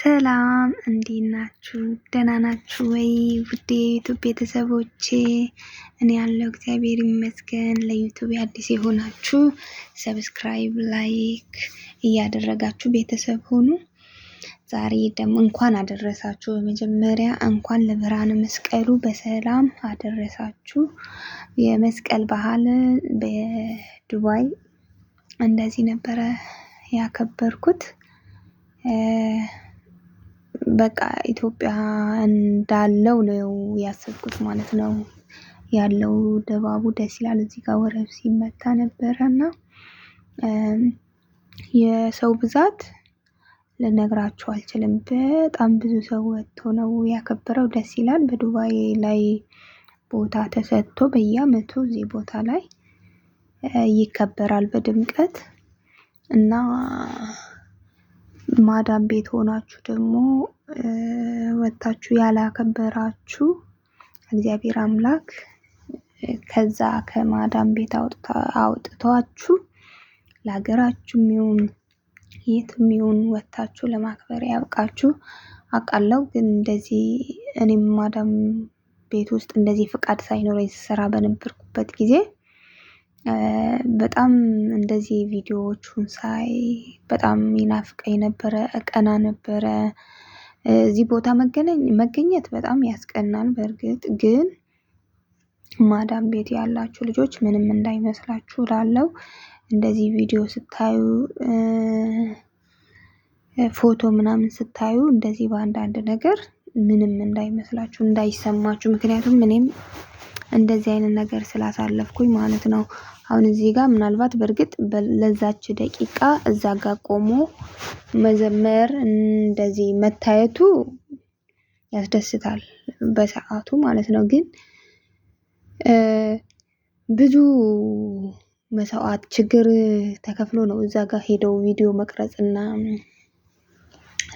ሰላም እንዴት ናችሁ? ደህና ናችሁ ወይ? ውድ የዩቲዩብ ቤተሰቦቼ እኔ ያለው እግዚአብሔር ይመስገን። ለዩቲዩብ አዲስ የሆናችሁ ሰብስክራይብ፣ ላይክ እያደረጋችሁ ቤተሰብ ሆኑ። ዛሬ ደግሞ እንኳን አደረሳችሁ። በመጀመሪያ እንኳን ለብርሃነ መስቀሉ በሰላም አደረሳችሁ። የመስቀል በዓል በዱባይ እንደዚህ ነበረ ያከበርኩት። በቃ ኢትዮጵያ እንዳለው ነው ያሰብኩት ማለት ነው። ያለው ድባቡ ደስ ይላል። እዚህ ጋር ወረብ ሲመታ ነበረና የሰው ብዛት ልነግራችሁ አልችልም። በጣም ብዙ ሰው ወጥቶ ነው ያከበረው። ደስ ይላል። በዱባይ ላይ ቦታ ተሰጥቶ በየዓመቱ እዚህ ቦታ ላይ ይከበራል በድምቀት እና ማዳም ቤት ሆናችሁ ደግሞ ወጣችሁ ያላከበራችሁ እግዚአብሔር አምላክ ከዛ ከማዳም ቤት አውጥቷችሁ ለሀገራችሁም ይሁን የትም ይሁን ወጣችሁ ለማክበር ያብቃችሁ። አውቃለሁ ግን እንደዚህ እኔም ማዳም ቤት ውስጥ እንደዚህ ፍቃድ ሳይኖረኝ ስሰራ በነበርኩበት ጊዜ በጣም እንደዚህ ቪዲዮዎቹን ሳይ በጣም ይናፍቀኝ ነበረ፣ እቀና ነበረ። እዚህ ቦታ መገኘት በጣም ያስቀናል። በእርግጥ ግን ማዳም ቤት ያላችሁ ልጆች ምንም እንዳይመስላችሁ እላለሁ። እንደዚህ ቪዲዮ ስታዩ ፎቶ ምናምን ስታዩ እንደዚህ በአንዳንድ ነገር ምንም እንዳይመስላችሁ፣ እንዳይሰማችሁ። ምክንያቱም እኔም እንደዚህ አይነት ነገር ስላሳለፍኩኝ ማለት ነው። አሁን እዚህ ጋር ምናልባት በእርግጥ ለዛች ደቂቃ እዛ ጋር ቆሞ መዘመር እንደዚህ መታየቱ ያስደስታል በሰዓቱ ማለት ነው። ግን ብዙ መስዋዕት ችግር ተከፍሎ ነው እዛ ጋር ሄደው ቪዲዮ መቅረጽና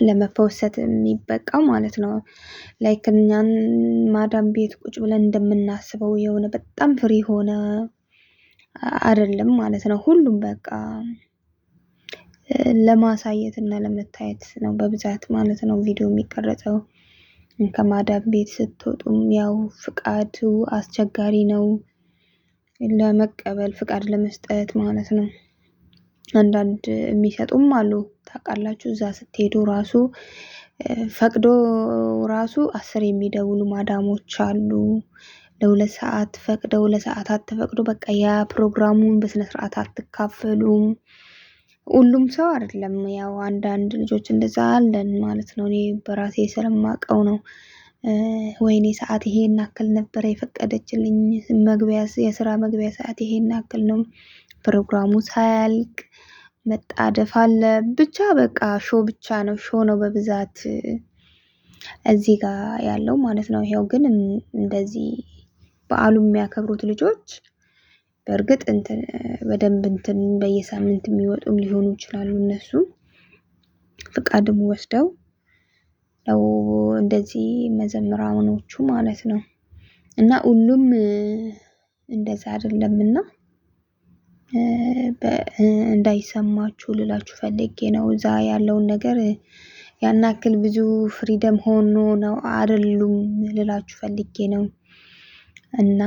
ለመፖሰት የሚበቃው ማለት ነው። ላይክ እኛን ማዳም ቤት ቁጭ ብለን እንደምናስበው የሆነ በጣም ፍሪ ሆነ አይደለም ማለት ነው። ሁሉም በቃ ለማሳየት እና ለመታየት ነው በብዛት ማለት ነው ቪዲዮ የሚቀረጸው። ከማዳም ቤት ስትወጡም ያው ፍቃዱ አስቸጋሪ ነው ለመቀበል፣ ፍቃድ ለመስጠት ማለት ነው። አንዳንድ የሚሰጡም አሉ ታውቃላችሁ። እዛ ስትሄዱ ራሱ ፈቅዶ ራሱ 10 የሚደውሉ ማዳሞች አሉ። ለ2 ሰዓት ፈቅደው ለሰዓታት ተፈቅዶ በቃ ያ ፕሮግራሙን በስነ ስርዓት አትካፈሉም። ሁሉም ሰው አይደለም፣ ያው አንዳንድ ልጆች እንደዛ አለን ማለት ነው። እኔ በራሴ ስለማውቀው ነው። ወይኔ ሰዓት ይሄን ያክል ነበር የፈቀደችልኝ፣ የስራ መግቢያ ሰዓት ይሄን ያክል ነው፣ ፕሮግራሙ ሳያልቅ መጣደፍ አለ። ብቻ በቃ ሾው ብቻ ነው፣ ሾው ነው በብዛት እዚህ ጋር ያለው ማለት ነው። ይሄው ግን እንደዚህ በዓሉ የሚያከብሩት ልጆች በእርግጥ በደንብ በየሳምንት የሚወጡም ሊሆኑ ይችላሉ። እነሱ ፍቃድም ወስደው ነው እንደዚህ መዘምራኖቹ ማለት ነው። እና ሁሉም እንደዛ አይደለምና እንዳይሰማችሁ ልላችሁ ፈልጌ ነው። እዛ ያለውን ነገር ያን ያክል ብዙ ፍሪደም ሆኖ ነው አይደሉም ልላችሁ ፈልጌ ነው። እና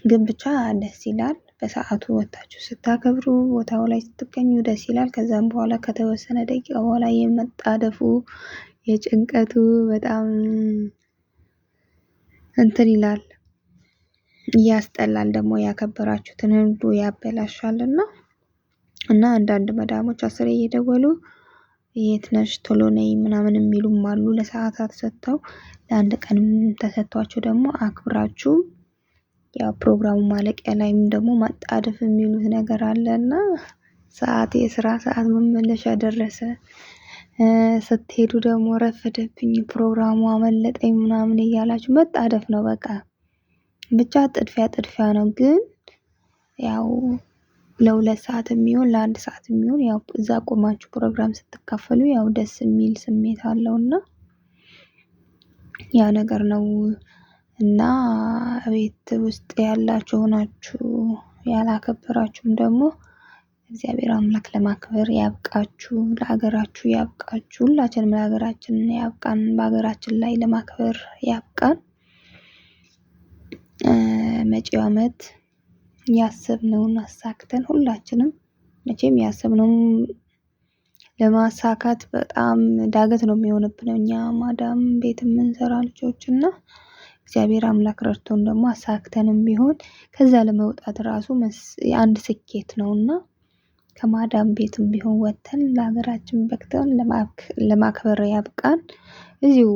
ግን ብቻ ደስ ይላል። በሰዓቱ ወጣችሁ ስታከብሩ ቦታው ላይ ስትገኙ ደስ ይላል። ከዛም በኋላ ከተወሰነ ደቂቃ በኋላ የመጣደፉ የጭንቀቱ በጣም እንትን ይላል፣ ያስጠላል። ደግሞ ያከበራችሁትን ሁሉ ያበላሻልና እና አንዳንድ መዳሞች 10 እየደወሉ የት ነሽ ቶሎ ነይ ምናምን የሚሉም አሉ። ለሰዓታት ሰጥተው ለአንድ ቀንም ተሰጥቷችሁ ደግሞ አክብራችሁ ያው ፕሮግራሙ ማለቂያ ላይም ደግሞ ማጣደፍ የሚሉት ነገር አለና ሰዓት የስራ ሰዓት መመለሻ ደረሰ፣ ስትሄዱ ደግሞ ረፈደብኝ፣ ፕሮግራሙ አመለጠኝ ምናምን እያላችሁ መጣደፍ ነው። በቃ ብቻ ጥድፊያ ነው። ግን ያው ለ2 ሰዓት የሚሆን ለ1 ሰዓት የሚሆን ያው እዛ ቆማችሁ ፕሮግራም ስትካፈሉ ያው ደስ የሚል ስሜት አለውና ያ ነገር ነው። እና ቤት ውስጥ ያላችሁ ሆናችሁ ያላከበራችሁም ደግሞ እግዚአብሔር አምላክ ለማክበር ያብቃችሁ፣ ለሀገራችሁ ያብቃችሁ። ሁላችንም ለሀገራችን ያብቃን፣ በሀገራችን ላይ ለማክበር ያብቃን። መጪው ዓመት ያሰብነውን አሳክተን ሁላችንም መቼም ያሰብነውን ለማሳካት በጣም ዳገት ነው የሚሆንብን እኛ ማዳም ቤት የምንሰራ ልጆች እና እግዚአብሔር አምላክ ረድቶን ደግሞ አሳክተንም ቢሆን ከዛ ለመውጣት ራሱ አንድ ስኬት ነውና ከማዳም ቤትም ቢሆን ወጥተን ለሀገራችን በቅተን ለማክበር ያብቃን። እዚሁ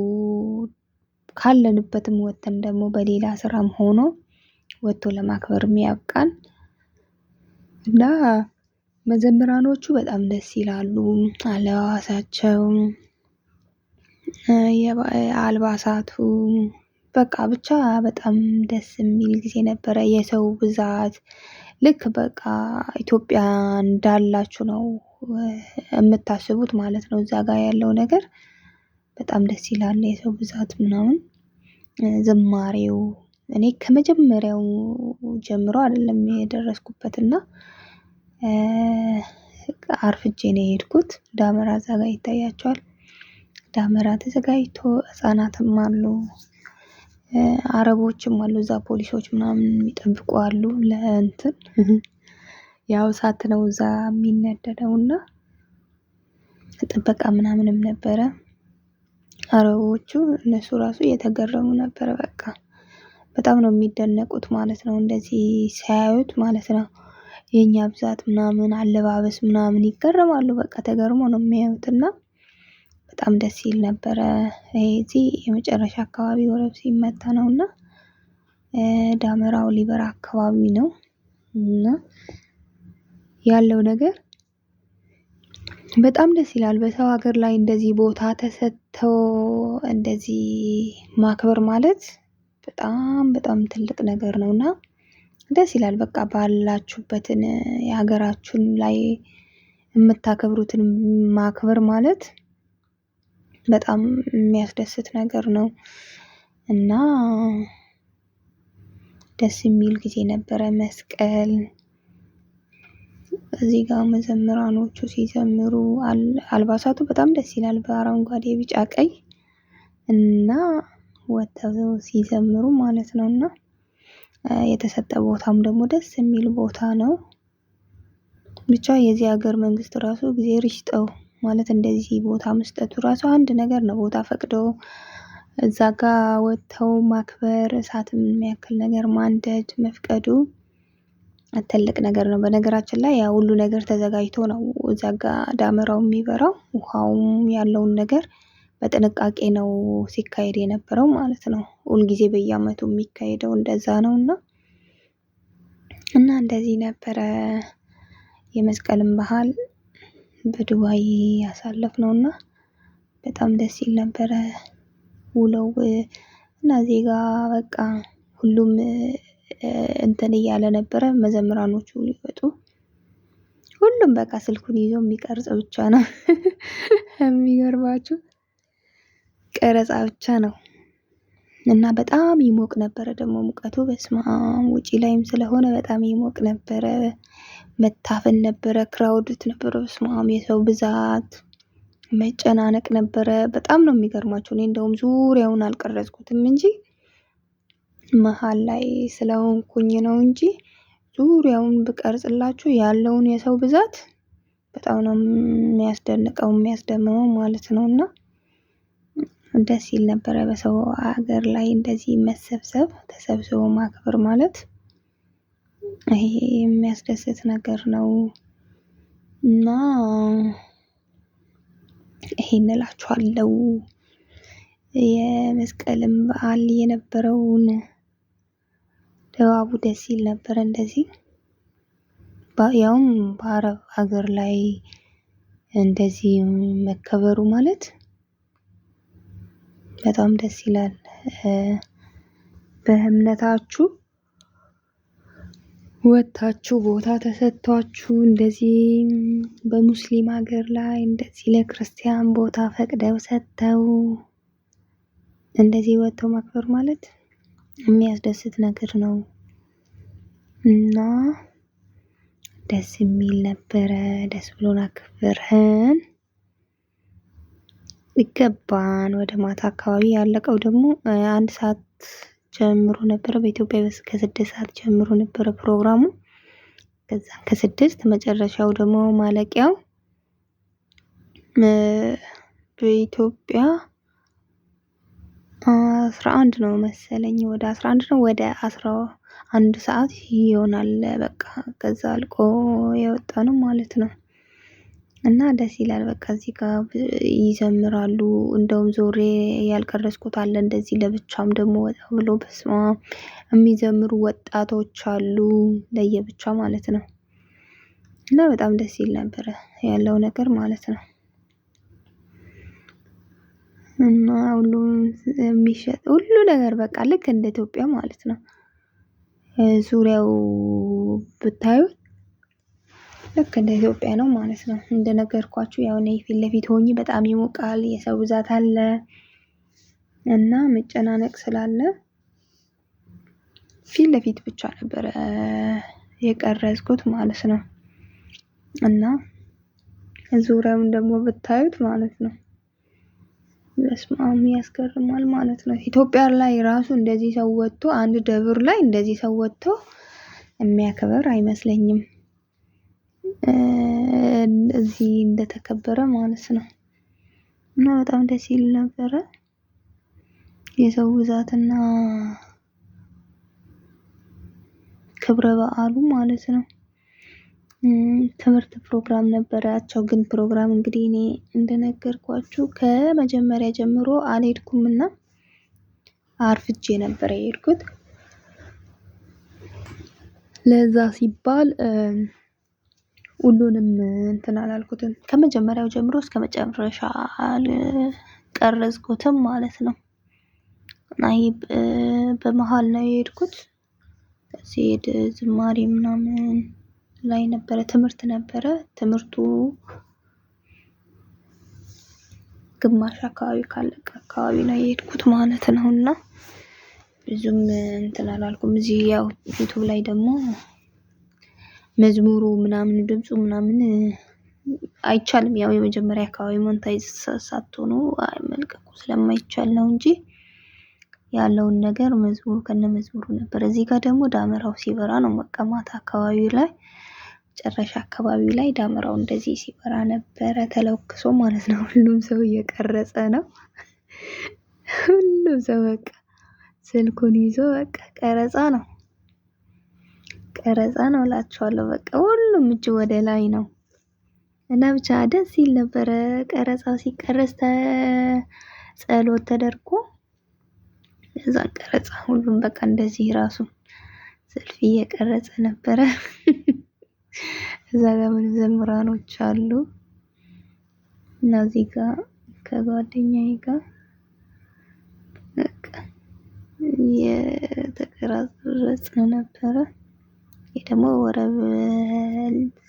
ካለንበትም ወጥተን ደግሞ በሌላ ስራም ሆኖ ወጥቶ ለማክበርም ያብቃን እና መዘምራኖቹ በጣም ደስ ይላሉ። አለባበሳቸው፣ አልባሳቱ በቃ ብቻ በጣም ደስ የሚል ጊዜ ነበረ። የሰው ብዛት ልክ በቃ ኢትዮጵያ እንዳላችሁ ነው የምታስቡት ማለት ነው። እዛ ጋር ያለው ነገር በጣም ደስ ይላል። የሰው ብዛት ምናምን ዝማሬው እኔ ከመጀመሪያው ጀምሮ አይደለም የደረስኩበትና አርፍጄ ነው የሄድኩት። ዳመራ እዛ ጋር ይታያቸዋል። ዳመራ ተዘጋጅቶ ህጻናትም አሉ፣ አረቦችም አሉ፣ እዛ ፖሊሶች ምናምን የሚጠብቁ አሉ። ለእንትን ያው እሳት ነው እዛ የሚነደደውና ጥበቃ ምናምንም ነበረ። አረቦቹ እነሱ ራሱ እየተገረሙ ነበረ። በቃ በጣም ነው የሚደነቁት ማለት ነው እንደዚህ ሲያዩት ማለት ነው። የኛ ብዛት ምናምን አለባበስ ምናምን ይገረማሉ። በቃ ተገርሞ ነው የሚያዩትና በጣም ደስ ይል ነበረ። እዚህ የመጨረሻ አካባቢ ወረብ ሲመታ ነውና ዳመራው ሊበራ አካባቢ ነው እና ያለው ነገር በጣም ደስ ይላል። በሰው ሀገር ላይ እንደዚህ ቦታ ተሰጥተው እንደዚህ ማክበር ማለት በጣም በጣም ትልቅ ነገር ነውና ደስ ይላል። በቃ ባላችሁበትን የሀገራችሁን ላይ የምታከብሩትን ማክበር ማለት በጣም የሚያስደስት ነገር ነው እና ደስ የሚል ጊዜ ነበረ። መስቀል እዚህ ጋር መዘምራኖቹ ሲዘምሩ አልባሳቱ በጣም ደስ ይላል። በአረንጓዴ ቢጫ ቀይ እና ወጥተው ሲዘምሩ ማለት ነውና የተሰጠ ቦታም ደግሞ ደስ የሚል ቦታ ነው። ብቻ የዚህ ሀገር መንግስት ራሱ እግዚአብሔር ይስጠው ማለት እንደዚህ ቦታ መስጠቱ ራሱ አንድ ነገር ነው። ቦታ ፈቅዶ እዛ ጋር ወጥተው ማክበር፣ እሳትም የሚያክል ነገር ማንደድ መፍቀዱ ትልቅ ነገር ነው። በነገራችን ላይ ያ ሁሉ ነገር ተዘጋጅቶ ነው እዛ ጋር ዳመራው የሚበራው። ውሃውም ያለውን ነገር በጥንቃቄ ነው ሲካሄድ የነበረው ማለት ነው። ሁልጊዜ በየአመቱ የሚካሄደው እንደዛ ነውና እና እንደዚህ ነበረ የመስቀልን ባህል በዱባይ ያሳለፍነውና በጣም ደስ ይል ነበረ ውለው እና እዚህ ጋር በቃ ሁሉም እንትን እያለ ነበረ። መዘምራኖቹ ሊወጡ ሁሉም በቃ ስልኩን ይዞ የሚቀርጽ ብቻ ነው። የሚገርማችሁ ቀረጻ ብቻ ነው እና በጣም ይሞቅ ነበረ። ደግሞ ሙቀቱ በስማም ውጪ ላይም ስለሆነ በጣም ይሞቅ ነበረ። መታፈን ነበረ፣ ክራውድት ነበረ። በስማም የሰው ብዛት መጨናነቅ ነበረ። በጣም ነው የሚገርማችሁ። እኔ እንደውም ዙሪያውን አልቀረጽኩትም እንጂ መሀል ላይ ስለሆንኩኝ ነው እንጂ ዙሪያውን ብቀርጽላችሁ ያለውን የሰው ብዛት በጣም ነው የሚያስደንቀው የሚያስደምመው ማለት ነውና ደስ ይል ነበረ። በሰው ሀገር ላይ እንደዚህ መሰብሰብ ተሰብስቦ ማክበር ማለት ይሄ የሚያስደስት ነገር ነው እና ይሄን እላችኋለሁ። የመስቀልም በዓል የነበረውን ድባቡ ደስ ይል ነበር። እንደዚህ ያውም በአረብ ሀገር ላይ እንደዚህ መከበሩ ማለት በጣም ደስ ይላል። በእምነታችሁ ወጥታችሁ ቦታ ተሰጥቷችሁ እንደዚህ በሙስሊም ሀገር ላይ እንደዚህ ለክርስቲያን ቦታ ፈቅደው ሰጥተው እንደዚህ ወጥተው ማክበር ማለት የሚያስደስት ነገር ነው እና ደስ የሚል ነበረ። ደስ ብሎን አክብረን ይገባን። ወደ ማታ አካባቢ ያለቀው ደግሞ 1 ሰዓት ጀምሮ ነበረ። በኢትዮጵያ ከ6 ሰዓት ጀምሮ ነበረ ፕሮግራሙ። ከዛ ከ6 መጨረሻው ደግሞ ማለቂያው በኢትዮጵያ 11 ነው መሰለኝ፣ ወደ 11 ነው ወደ 11 ሰዓት ይሆናል። በቃ ከዛ አልቆ የወጣ ነው ማለት ነው። እና ደስ ይላል። በቃ እዚህ ጋር ይዘምራሉ። እንደውም ዞሬ ያልቀረስኩት አለ እንደዚህ ለብቻም ደግሞ ወጣ ብሎ በስማ የሚዘምሩ ወጣቶች አሉ ለየብቻ ማለት ነው። እና በጣም ደስ ይል ነበረ ያለው ነገር ማለት ነው። እና ሁሉም የሚሸጥ ሁሉ ነገር በቃ ልክ እንደ ኢትዮጵያ ማለት ነው። ዙሪያው ብታዩት ልክ እንደ ኢትዮጵያ ነው ማለት ነው። እንደነገርኳችሁ ያው እኔ ፊት ለፊት ሆኜ በጣም ይሞቃል፣ የሰው ብዛት አለ እና መጨናነቅ ስላለ ፊት ለፊት ብቻ ነበረ የቀረጽኩት ማለት ነው። እና ዙሪያውን ደግሞ ብታዩት ማለት ነው በስማም ያስገርማል ማለት ነው። ኢትዮጵያ ላይ ራሱ እንደዚህ ሰው ወጥቶ አንድ ደብር ላይ እንደዚህ ሰው ወጥቶ የሚያከብር አይመስለኝም። እዚህ እንደተከበረ ማለት ነው። እና በጣም ደስ ይል ነበረ የሰው ብዛትና ክብረ በዓሉ ማለት ነው። ትምህርት ፕሮግራም ነበራቸው። ግን ፕሮግራም እንግዲህ እኔ እንደነገርኳችሁ ከመጀመሪያ ጀምሮ አልሄድኩምና አርፍጄ ነበር የሄድኩት። ለዛ ሲባል ሁሉንም እንትን አላልኩትም። ከመጀመሪያው ጀምሮ እስከ መጨረሻ አልቀረጽኩትም ማለት ነው። እና በመሃል ነው የሄድኩት። ሲሄድ ዝማሬ ምናምን ላይ ነበረ፣ ትምህርት ነበረ። ትምህርቱ ግማሽ አካባቢ ካለቀ አካባቢ ነው የሄድኩት ማለት ነውና ብዙም እንትን አላልኩም። እዚህ ያው ዩቲዩብ ላይ ደግሞ መዝሙሩ ምናምን ድምፁ ምናምን አይቻልም። ያው የመጀመሪያ አካባቢ ሞኔታይዝ ሳትሆኑ መልቀቁ ስለማይቻል ነው እንጂ ያለውን ነገር መዝሙሩ ከነመዝሙሩ ነበር። እዚህ ጋር ደግሞ ዳመራው ሲበራ ነው መቀማት አካባቢ ላይ መጨረሻ አካባቢ ላይ ዳመራው እንደዚህ ሲበራ ነበረ ተለኩሶ ማለት ነው። ሁሉም ሰው እየቀረጸ ነው። ሁሉም ሰው በቃ ስልኩን ይዞ በቃ ቀረጻ ነው እላችኋለሁ። በቃ ሁሉም እጅ ወደ ላይ ነው እና ብቻ ደስ ይል ነበረ። ቀረጻው ሲቀረጽ ጸሎት ተደርጎ እዛ ቀረጻ ሁሉም በቃ እንደዚህ ራሱ ሰልፊ እየቀረጸ ነበረ። እዛ ጋር መዘምራኖች አሉ እና እዚህ ጋር ከጓደኛዬ ጋር በቃ የተቀራረጽን ነበረ። ይሄ ደግሞ ወረብ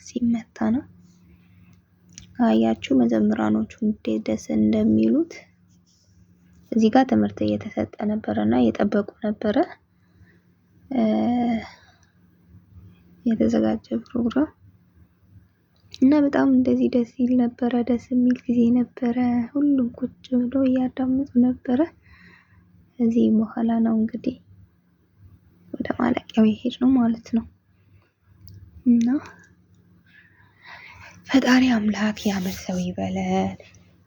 ሲመታ ነው። አያችሁ መዘምራኖቹ እንዴት ደስ እንደሚሉት። እዚህ ጋር ትምህርት እየተሰጠ ነበረና እየጠበቁ ነበረ የተዘጋጀ ፕሮግራም እና በጣም እንደዚህ ደስ ይል ነበረ። ደስ የሚል ጊዜ ነበረ። ሁሉም ቁጭ ብሎ እያዳመጡ ነበረ። እዚህ በኋላ ነው እንግዲህ ወደ ማለቂያው የሄድነው ማለት ነው። እና ፈጣሪ አምላክ የዓመት ሰው ይበለን።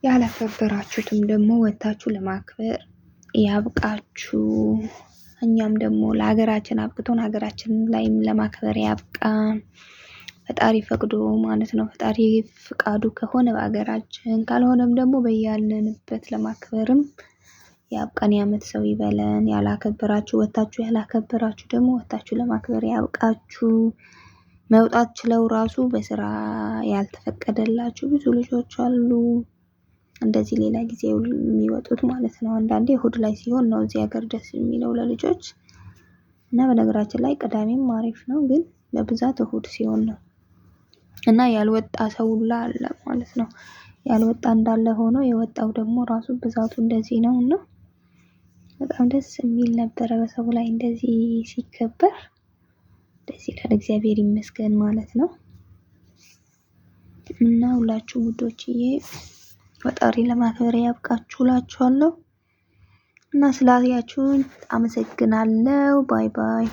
ያላከበራችሁትም ደግሞ ወጣችሁ ለማክበር ያብቃችሁ። እኛም ደግሞ ለሀገራችን አብቅቶን ሀገራችን ላይም ለማክበር ያብቃን። ፈጣሪ ፈቅዶ ማለት ነው። ፈጣሪ ፍቃዱ ከሆነ በሀገራችን ካልሆነም ደግሞ በያለንበት ለማክበርም ያብቃን። የዓመት ሰው ይበለን። ያላከበራችሁ ወጣችሁ ያላከበራችሁ ደግሞ ወጣችሁ ለማክበር ያብቃችሁ። መውጣት ችለው ራሱ በስራ ያልተፈቀደላችሁ ብዙ ልጆች አሉ። እንደዚህ ሌላ ጊዜ የሚወጡት ማለት ነው። አንዳንዴ እሁድ ላይ ሲሆን ነው እዚህ ሀገር ደስ የሚለው ለልጆች። እና በነገራችን ላይ ቅዳሜም አሪፍ ነው፣ ግን በብዛት እሁድ ሲሆን ነው። እና ያልወጣ ሰው ሁላ አለ ማለት ነው። ያልወጣ እንዳለ ሆኖ የወጣው ደግሞ ራሱ ብዛቱ እንደዚህ ነው። እና በጣም ደስ የሚል ነበረ በሰው ላይ እንደዚህ ሲከበር ደስ ይላል። እግዚአብሔር ይመስገን ማለት ነው። እና ሁላችሁ ውዶችዬ ፈጣሪ ለማክበር ያብቃችሁ እላችኋለሁ። እና ስላያችሁን አመሰግናለሁ። ባይ ባይ።